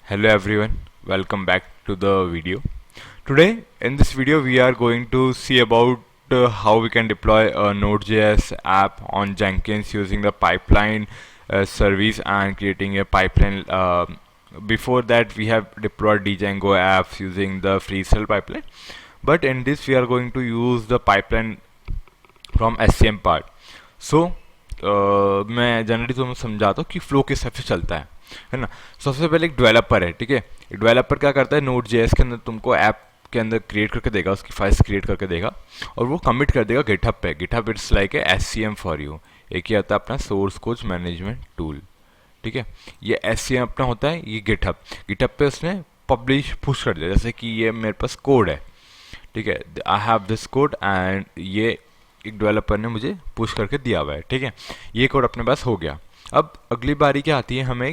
Hello everyone, welcome back to the video. Today in this video we are going to see about how we can deploy a Node.js app on Jenkins using the pipeline service and creating a pipeline. Before that we have deployed Django apps using the freecell pipeline, but in this we are going to use the pipeline from SCM part. So मैं generally तुम्हें समझाता हूँ कि flow किस हिसाब से चलता है ना. सबसे पहले एक डेवलपर है, ठीक है. एक डेवलपर क्या करता है, नोड जेएस के अंदर तुमको ऐप के अंदर क्रिएट करके देगा, उसकी फाइल्स क्रिएट करके देगा और वो कमिट कर देगा गिटहब पे. GitHub it's like a SCM for you. एक ही आता है अपना सोर्स कोड मैनेजमेंट टूल, ठीक है. ये SCM अपना होता है, ये गिटहब. गिटहब पे उसने पब्लिश पुश कर दिया, जैसे कि ये मेरे पास कोड है, ठीक है. I have this code and ये एक डेवलपर ने मुझे पुश करके दिया हुआ है, ठीक है. ये कोड अपने पास हो गया. अब अगली बारी क्या आती है, हमें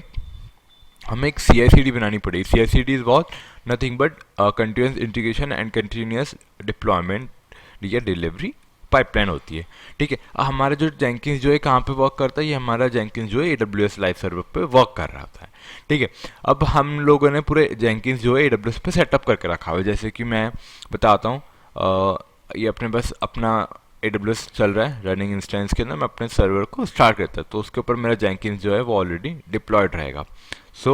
एक CI/CD बनानी पड़ेगी. CI/CD is what nothing but continuous integration and continuous deployment या डिलीवरी पाइपलाइन होती है, ठीक है. हमारा जो जेंकिंस जो है कहाँ पे वर्क करता है, ये हमारा जेंकिंस जो है AWS लाइव सर्वर पे वर्क कर रहा होता है, ठीक है. अब हम लोगों ने पूरे जेंकिंस जो है AWS पे सेटअप करके रखा हुआ है. जैसे कि मैं बताता हूँ, ये अपने बस अपना AWS चल रहा है रनिंग इंस्टेंस के अंदर. मैं अपने सर्वर को स्टार्ट करता हूँ तो उसके ऊपर मेरा जेंकिंस जो है वो ऑलरेडी डिप्लॉयड रहेगा. सो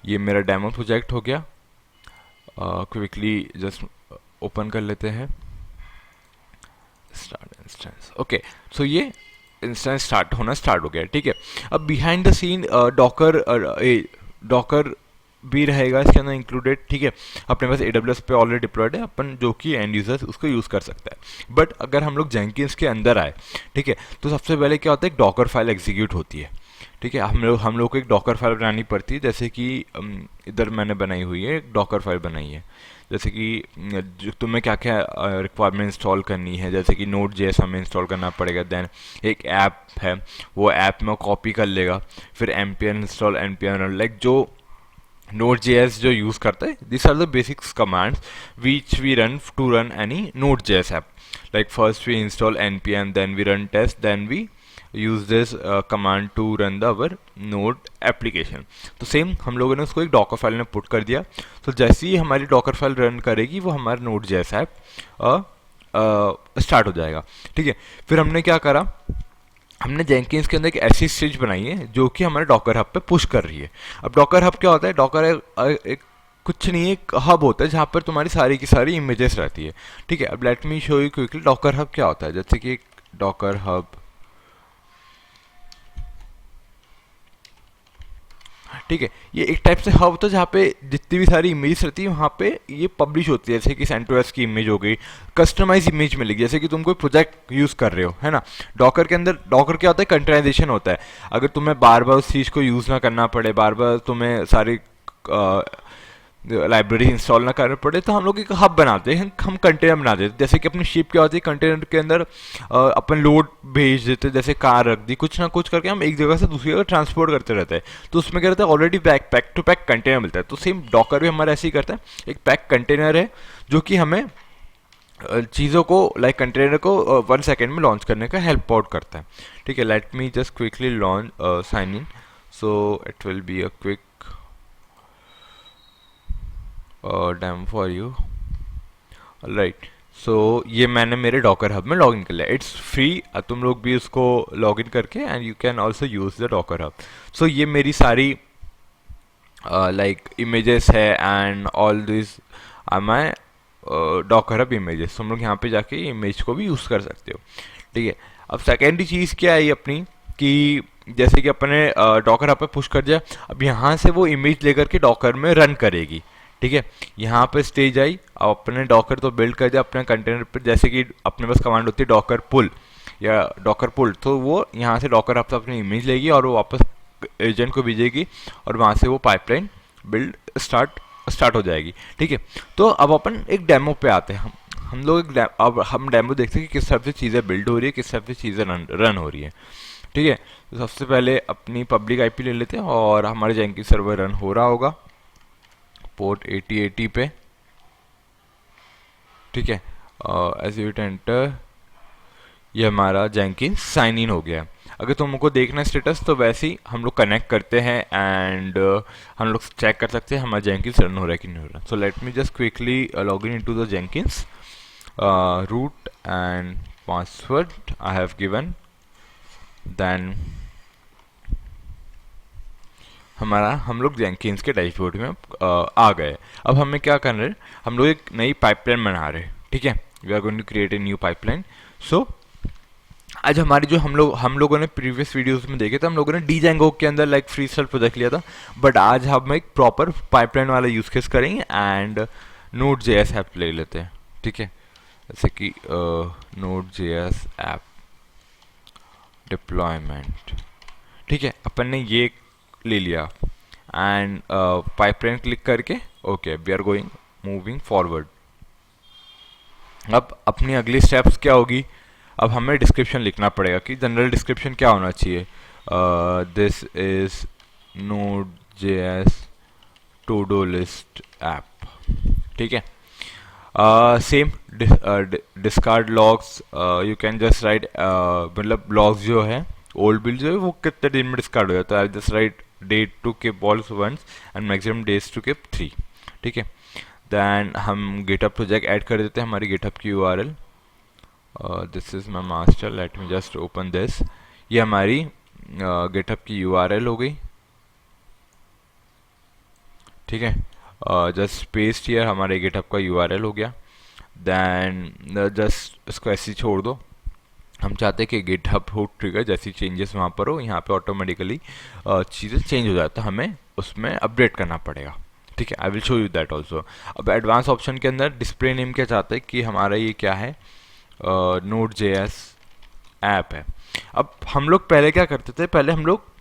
ये मेरा डेमो प्रोजेक्ट हो गया. क्विकली जस्ट ओपन कर लेते हैं स्टार्ट इंस्टेंस. ओके, सो ये इंस्टेंस स्टार्ट होना स्टार्ट हो गया, ठीक है. अब बिहाइंड द सीन डॉकर भी रहेगा इसके अंदर इंक्लूडेड, ठीक है. अपने पास AWS पे ऑलरेडी डिप्लॉयड है, अपन जो कि एंड यूजर उसको यूज़ कर सकता है. बट अगर हम लोग जेंकिंस के अंदर आए, ठीक है, तो सबसे पहले क्या होता है, एक डॉकर फाइल एग्जीक्यूट होती है, ठीक है. हम लोग को एक डॉकर फाइल बनानी पड़ती है. जैसे कि इधर मैंने बनाई हुई है, एक डॉकर फाइल बनाई है. जैसे कि जो तुम्हें क्या क्या रिक्वायरमेंट इंस्टॉल करनी है, जैसे कि Node.js हमें इंस्टॉल करना पड़ेगा. देन एक ऐप है, वो ऐप में कॉपी कर लेगा. फिर npm install npm run, like जो Node.js जो यूज़ करता है. This are the basics commands which we run to run any Node.js app. Like first we install npm, then we run test, then we use this command to run the our node application. तो same हम लोगों ने उसको एक Docker file में put कर दिया. तो जैसे ही हमारी डॉकर फाइल रन करेगी वो हमारा Node.js ऐप स्टार्ट हो जाएगा, ठीक है. फिर हमने क्या करा, हमने जेंकिंस के अंदर एक ऐसी स्टेज बनाई है जो कि हमारे डॉकर हब पे पुश कर रही है. अब डॉकर हब क्या होता है, डॉकर एक कुछ नहीं, एक हब होता है जहाँ पर तुम्हारी सारी की सारी इमेजेस रहती है, ठीक है. अब let me show you quickly Docker hub क्या होता है. जैसे कि एक डॉकर हब, ठीक है, ये एक टाइप से हब होता है जहाँ पे जितनी भी सारी इमेज रहती है वहाँ पे ये पब्लिश होती है. जैसे कि CentOS की इमेज हो गई, कस्टमाइज इमेज मिलेगी. जैसे कि तुम कोई प्रोजेक्ट यूज़ कर रहे हो, है ना. डॉकर के अंदर डॉकर क्या होता है, कंटेनराइजेशन होता है. अगर तुम्हें बार बार उस चीज़ को यूज़ ना करना पड़े, बार बार तुम्हें सारी लाइब्रेरी इंस्टॉल ना करना पड़े, तो हम लोग एक हब बनाते हैं, हम कंटेनर बना देते हैं. जैसे कि अपनी शिप क्या होती है, कंटेनर के अंदर अपन लोड भेज देते हैं. जैसे कार रख दी, कुछ ना कुछ करके हम एक जगह से दूसरी जगह ट्रांसपोर्ट करते रहते हैं. तो उसमें क्या रहता है, already pack to pack container मिलता है. तो सेम डॉकर भी हमारा ऐसे ही करता है, एक पैक कंटेनर है जो कि हमें चीज़ों को लाइक कंटेनर को 1 सेकेंड में लॉन्च करने का हेल्प आउट करता है, ठीक है. Let me just quickly launch sign in, so it will be a quick demo for you. Right, so ये मैंने मेरे डॉकर हब में लॉगिन कर लिया. इट्स फ्री, तुम लोग भी उसको लॉगिन करके and you can also use the Docker hub. So ये मेरी सारी लाइक इमेजेस है and all this are my Docker hub images. तुम लोग यहाँ पे जाके इमेज को भी यूज़ कर सकते हो, ठीक है. अब सेकेंडरी चीज़ क्या है ये अपनी, कि जैसे कि अपने डॉकर हब पे पुश कर दिया. अब यहाँ से वो इमेज लेकर के डॉकर में रन करेगी, ठीक है. यहाँ पे स्टेज आई, अब अपने डॉकर तो बिल्ड कर दिया अपने कंटेनर पर. जैसे कि अपने पास कमांड होती है डॉकर पुल या डॉकर पुल, तो वो यहाँ से डॉकर हब से अपनी इमेज लेगी और वो वापस एजेंट को भेजेगी और वहाँ से वो पाइपलाइन बिल्ड स्टार्ट हो जाएगी, ठीक है. तो अब अपन एक डेमो पे आते हैं. हम लोग अब हम डेमो देखते हैं कि किस तरह से चीज़ें बिल्ड हो रही है, किस तरह से चीज़ें रन हो रही है, ठीक है. तो सबसे पहले अपनी पब्लिक IP ले लेते हैं और हमारे जेंकिंस सर्वर रन हो रहा होगा पोर्ट 8080 पे, ठीक है. एज यू एंटर, ये हमारा जेंकिंस साइन इन हो गया है. अगर तुमको देखना है स्टेटस तो वैसे ही हम लोग कनेक्ट करते हैं एंड हम लोग चेक कर सकते हैं हमारा जेंकिन्स रन हो रहा है कि नहीं हो रहा। So let me just quickly log in into the Jenkins, root and password I have given, देन हम लोग जेंकिन्स के डैशबोर्ड में आ गए। अब हमें क्या करना है, हम लोग एक नई पाइपलाइन बना रहे हैं, ठीक है। We are going to create a new pipeline. So आज हमारी जो हम लोगों ने प्रीवियस वीडियोस में देखे थे, हम लोगों ने डीजेंगो के अंदर लाइक फ्री स्टाइल प्रोजेक्ट लिया था, बट आज हम एक प्रॉपर पाइपलाइन वाला यूज केस करेंगे एंड नोड जेएस ऐप ले लेते हैं, ठीक है। जैसे कि नोड जेएस ऐप डिप्लॉयमेंट, ठीक है, अपन ने ये ले लिया एंड पाइपलाइन क्लिक करके okay we are going moving forward. अब अपनी अगली स्टेप्स क्या होगी, अब हमें डिस्क्रिप्शन लिखना पड़ेगा कि जनरल डिस्क्रिप्शन क्या होना चाहिए। This is Node JS to do list app, ठीक है। Same discard logs, you can just write, मतलब लॉग्स जो है ओल्ड बिल्ड जो है वो कितने दिन में डिस्कार्ड हो जाता है, just write date to keep olds once and maximum days to keep 3, ठीक है। देन हम गिटहब प्रोजेक्ट ऐड कर देते हैं हमारी गिटहब की URL, this is my master, late me just open this. ये हमारी गिटहब की यूआरएल हो गई, ठीक है। जस्ट पेस्ट हियर, हमारे गिटहब का यूआरएल हो गया। देन जस्ट इसको ऐसे ही छोड़ दो। हम चाहते हैं कि गिटहब हो ट्रिगर जैसी चेंजेस वहाँ पर हो, यहाँ पे ऑटोमेटिकली चीज़ें चेंज हो जाता है, हमें उसमें अपडेट करना पड़ेगा, ठीक है। I will show you that also. अब एडवांस ऑप्शन के अंदर डिस्प्ले नेम क्या चाहते हैं कि हमारा ये क्या है, नोड जेएस ऐप है। अब हम लोग पहले क्या करते थे, पहले हम लोग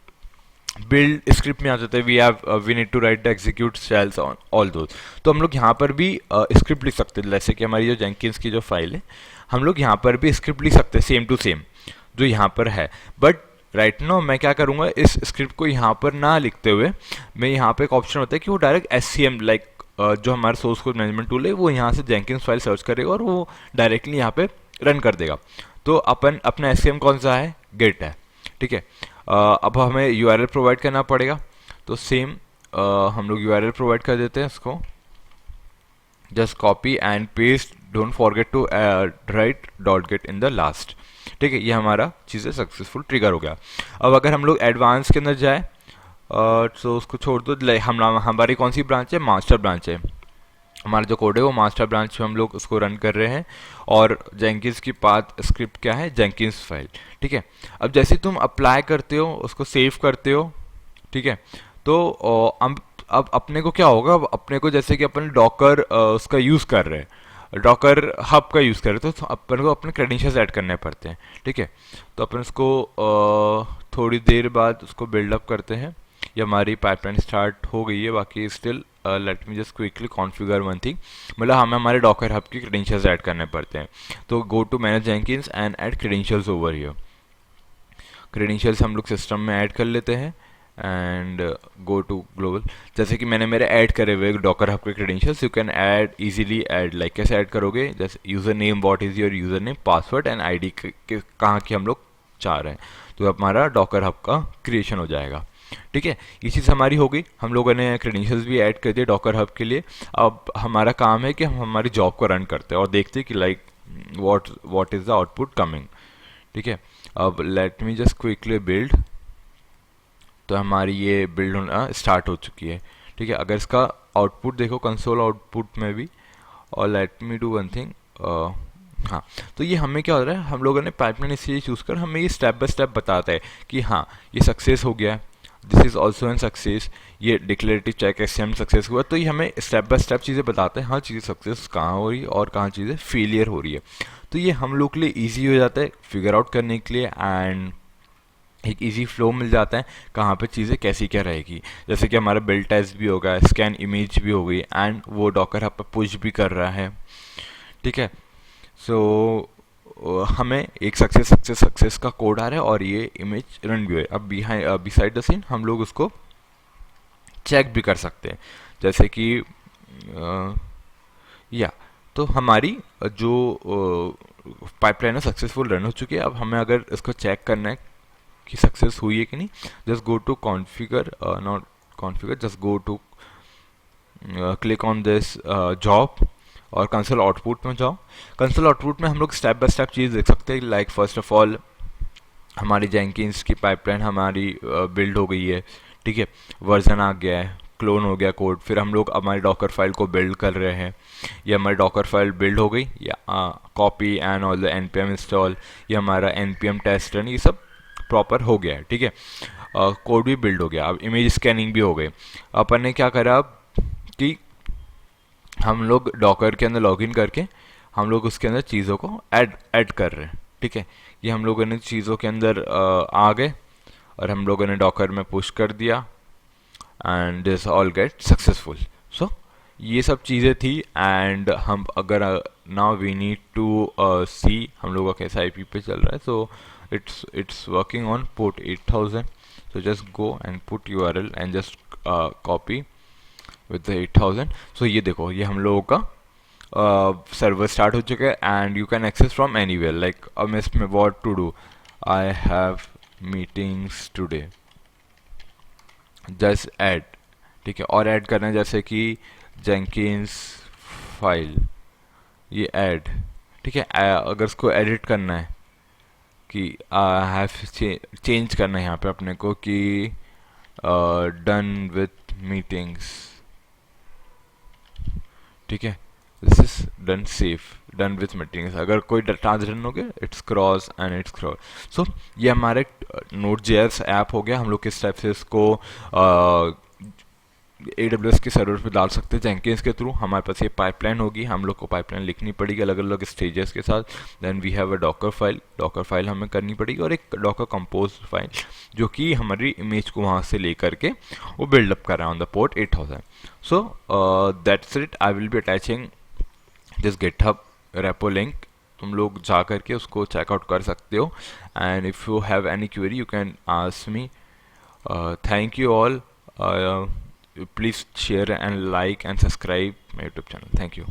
बिल्ड स्क्रिप्ट में आते थे, we need to write the execute shells on all those. तो हम लोग यहाँ पर भी स्क्रिप्ट लिख सकते हैं, जैसे कि हमारी जो जेंकिन्स की जो फाइल है, हम लोग यहाँ पर भी स्क्रिप्ट लिख सकते हैं सेम टू सेम जो यहाँ पर है। बट राइट नाउ मैं क्या करूँगा, इस स्क्रिप्ट को यहाँ पर ना लिखते हुए मैं यहाँ पे एक ऑप्शन होता है कि वो डायरेक्ट SCM लाइक जो हमारा सोर्स कोड मैनेजमेंट टूल है वो यहाँ से जेंकिन्स फाइल सर्च करेगा और वो डायरेक्टली यहाँ पे रन कर देगा। तो अपना SCM कौन सा है, गिट है, ठीक है। अब हमें URL प्रोवाइड करना पड़ेगा, तो सेम हम लोग URL प्रोवाइड कर देते हैं इसको, just copy and paste, don't forget to write .get in the last, ठीक है। ये हमारा चीज़ें सक्सेसफुल ट्रिगर हो गया। अब अगर हम लोग एडवांस के अंदर जाए तो उसको छोड़ दो, हमारी कौन सी ब्रांच है, मास्टर ब्रांच है। हमारा जो कोड है वो मास्टर ब्रांच में हम लोग उसको रन कर रहे हैं और जेंकिन्स की पाथ स्क्रिप्ट क्या है, जेंकिन्स फाइल, ठीक है। अब जैसे तुम अप्लाई करते हो, उसको सेव करते हो, ठीक है, तो अब अपने को क्या होगा, अब अपने को जैसे कि अपन डॉकर उसका यूज़ कर रहे हैं, डॉकर हब का यूज़ कर रहे हैं, तो अपन को अपने क्रेडेंशियल्स ऐड करने पड़ते हैं, ठीक है। तो अपन उसको थोड़ी देर बाद उसको बिल्डअप करते हैं। ये हमारी पाइपलाइन स्टार्ट हो गई है, बाकी still let me just quickly configure one thing, मतलब हमें हमारे डॉकर हब की क्रेडेंशियल्स ऐड करने पड़ते हैं। तो go to manage Jenkins and add credentials over here. Credentials हम लोग सिस्टम में ऐड कर लेते हैं एंड गो टू ग्लोबल। जैसे कि मैंने मेरे ऐड करे हुए डॉकर हब के credentials, you can add easily add, like कैसे ऐड करोगे, जैसे user name, what is your user name, password and ID कहाँ की हम लोग चाह रहे हैं, तो हमारा डॉकर हब का क्रिएशन हो जाएगा, ठीक है। ये चीज़ हमारी हो गई, हम लोगों ने क्रेडेंशियल्स भी ऐड कर दिए डॉकर हब के लिए। अब हमारा काम है कि हम हमारी जॉब को रन करते हैं और देखते हैं कि like what is the output coming, ठीक है। अब late me just quickly build, तो हमारी ये बिल्ड होना स्टार्ट हो चुकी है, ठीक है। अगर इसका आउटपुट देखो कंसोल आउटपुट में भी, और let me do one thing, हाँ, तो ये हमें क्या हो रहा है, हम लोगों ने पाइपलाइन इसलिए चूज़ कर, हमें ये स्टेप बाय स्टेप बताता है कि हाँ ये सक्सेस हो गया है, this is also an success, ये डिक्लेरेटिव चेक SCM सक्सेस हुआ। तो ये हमें स्टेप बाय स्टेप चीज़ें बताते हैं, हाँ चीज़ें सक्सेस कहाँ हो रही है और कहाँ चीज़ें फेलियर हो रही है। तो ये हम लोग के लिए ईजी हो जाता है फिगर आउट करने के लिए एंड एक इजी फ्लो मिल जाता है कहाँ पे चीज़ें कैसी क्या रहेगी। जैसे कि हमारा बिल्ड टेस्ट भी होगा, स्कैन इमेज भी हो गई एंड वो डॉकर हब पे पुश भी कर रहा है, ठीक है। सो हमें एक सक्सेस का कोड आ रहा है और ये इमेज रन भी हुआ है। अब बिसाइड द सीन हम लोग उसको चेक भी कर सकते हैं, जैसे कि या तो हमारी जो पाइपलाइन है सक्सेसफुल रन हो चुकी है। अब हमें अगर इसको चेक करना है कि सक्सेस हुई है कि नहीं, just go to configure, not configure, just go to click on this job और कंसोल आउटपुट में जाओ। कंसोल आउटपुट में हम लोग स्टेप बाय स्टेप चीज़ देख सकते हैं, लाइक फर्स्ट ऑफ ऑल हमारी जेंकिन्स की पाइपलाइन हमारी बिल्ड हो गई है, ठीक है, वर्जन आ गया है, क्लोन हो गया कोड। फिर हम लोग हमारी डॉकर फाइल को बिल्ड कर रहे हैं, ये हमारी डॉकर फाइल बिल्ड हो गई, या copy and all the npm install, ये हमारा npm टेस्ट रन, ये सब प्रॉपर हो गया है, ठीक है। कोड भी बिल्ड हो गया, अब इमेज स्कैनिंग भी हो गई। अपन ने क्या करा अब कि हम लोग डॉकर के अंदर लॉगिन करके हम लोग उसके अंदर चीज़ों को ऐड कर रहे हैं, ठीक है। ये हम लोगों ने चीज़ों के अंदर आ गए और हम लोगों ने डॉकर में पुश कर दिया and this all get successful. So ये सब चीज़ें थी, एंड हम अगर now we need to see हम लोगों का कैसा आईपी पे चल रहा है। So it's working on port 8000, so just go and put URL and just copy with the 8000। so ये देखो, ये हम लोगों का सर्वर स्टार्ट हो चुका है and you can access from anywhere. Like अब मैं इसमें what to do, I have meetings today, just add, ठीक है। और ऐड करना है जैसे कि जेंकिन्स फाइल, ये ऐड, ठीक है। अगर इसको एडिट करना है कि हैव चेंज करना है यहाँ पे अपने को कि डन विथ मीटिंग्स, ठीक है, this is done safe, done with meetings. अगर कोई ट्रांजेक्शन हो गया it's cross and it's cross. So ये हमारे Node.js ऐप हो गया। हम लोग किस टाइप से इसको AWS के सर्वर पे डाल सकते हैं जेंकिन्स के थ्रू। हमारे पास ये पाइपलाइन होगी, हम लोग को पाइपलाइन लिखनी पड़ेगी अलग अलग स्टेजेस के साथ। Then we have a Docker file हमें करनी पड़ेगी, और एक डॉकर कंपोज फाइल जो कि हमारी इमेज को वहाँ से लेकर के वो बिल्डअप कर रहा है on the port 8000। So that's it. I will be attaching this GitHub repo link, तुम लोग जा करके उसको चेकआउट कर सकते हो। And if you have any query you can ask me. Thank you all. Please share and like and subscribe my YouTube channel. Thank you.